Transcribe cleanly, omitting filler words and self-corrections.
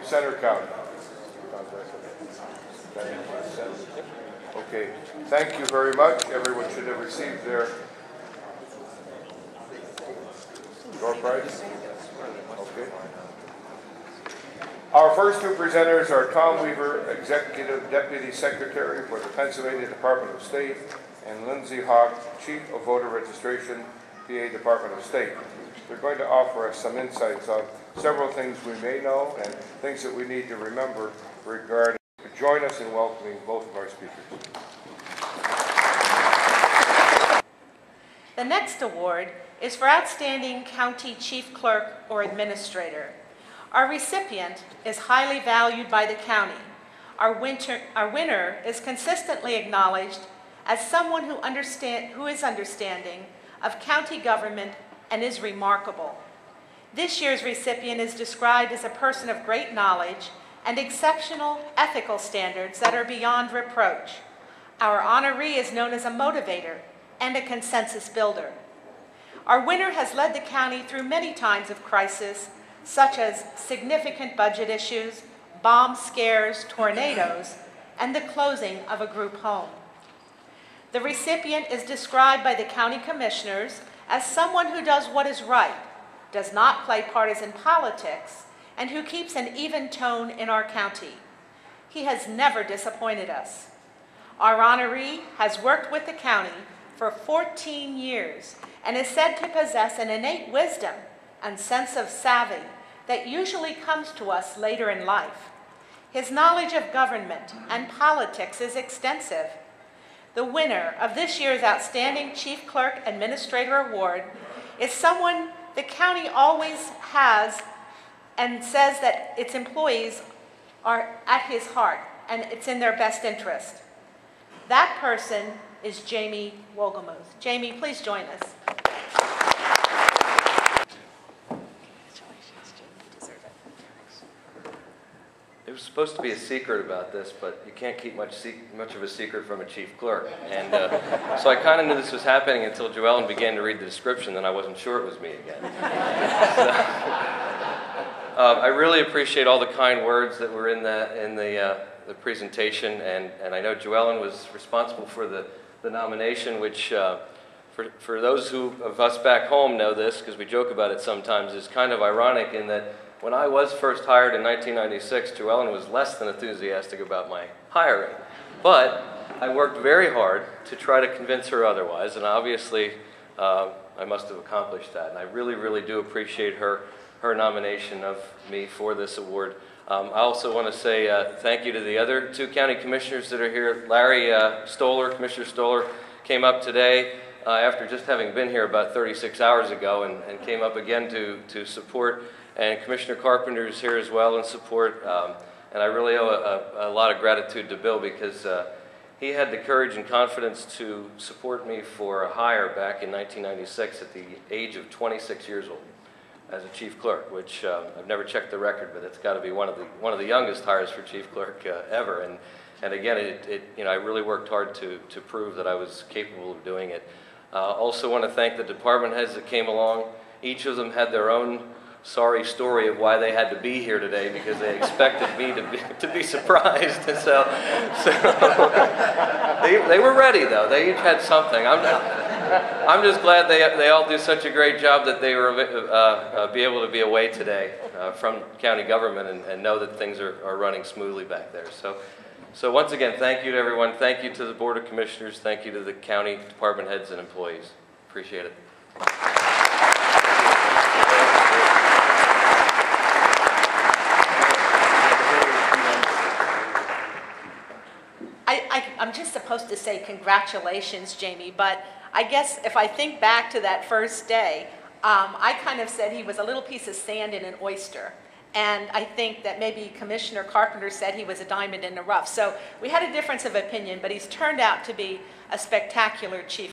Center County. Okay, thank you very much. Everyone should have received their door prize. Okay. Our first two presenters are Tom Weaver, Executive Deputy Secretary for the Pennsylvania Department of State, and Lindsay Hawk, Chief of Voter Registration, PA Department of State. They're going to offer us some insights on several things we may know and things that we need to remember regarding. Join us in welcoming both of our speakers. The next award is for Outstanding County Chief Clerk or Administrator. Our recipient is highly valued by the county. Our winner is consistently acknowledged as someone who is understanding of county government and is remarkable. This year's recipient is described as a person of great knowledge and exceptional ethical standards that are beyond reproach. Our honoree is known as a motivator and a consensus builder. Our winner has led the county through many times of crisis, such as significant budget issues, bomb scares, tornadoes, and the closing of a group home. The recipient is described by the county commissioners as someone who does what is right, does not play partisan politics, and who keeps an even tone in our county. He has never disappointed us. Our honoree has worked with the county for 14 years and is said to possess an innate wisdom and sense of savvy that usually comes to us later in life. His knowledge of government and politics is extensive. The winner of this year's Outstanding Chief Clerk Administrator Award is someone the county always has and says that its employees are at his heart and it's in their best interest. That person is Jamie Wolgemuth. Jamie, please join us. There was supposed to be a secret about this, but you can't keep much of a secret from a chief clerk. And so I kind of knew this was happening until Joellen began to read the description, and I wasn't sure it was me again. I really appreciate all the kind words that were in the presentation, and I know Joellen was responsible for the nomination, which for those of us back home know this, because we joke about it sometimes, is kind of ironic in that when I was first hired in 1996, Joellen was less than enthusiastic about my hiring. But I worked very hard to try to convince her otherwise, and obviously I must have accomplished that. And I really, really do appreciate her nomination of me for this award. I also want to say thank you to the other two county commissioners that are here. Larry Commissioner Stoller, came up today after just having been here about 36 hours ago and came up again to support. And Commissioner Carpenter is here as well in support. And I really owe a lot of gratitude to Bill because he had the courage and confidence to support me for a hire back in 1996 at the age of 26 years old as a chief clerk, which I've never checked the record, but it's got to be one of the youngest hires for chief clerk ever. And again, I really worked hard to prove that I was capable of doing it. Also want to thank the department heads that came along. Each of them had their own sorry story of why they had to be here today because they expected me to be surprised. And so they were ready though. They each had something. I'm just glad they all do such a great job that they were be able to be away today from county government and know that things are running smoothly back there. So once again, thank you to everyone. Thank you to the Board of Commissioners. Thank you to the county department heads and employees. Appreciate it. I'm just supposed to say congratulations, Jamie, but I guess if I think back to that first day, I kind of said he was a little piece of sand in an oyster. And I think that maybe Commissioner Carpenter said he was a diamond in the rough. So we had a difference of opinion, but he's turned out to be a spectacular chief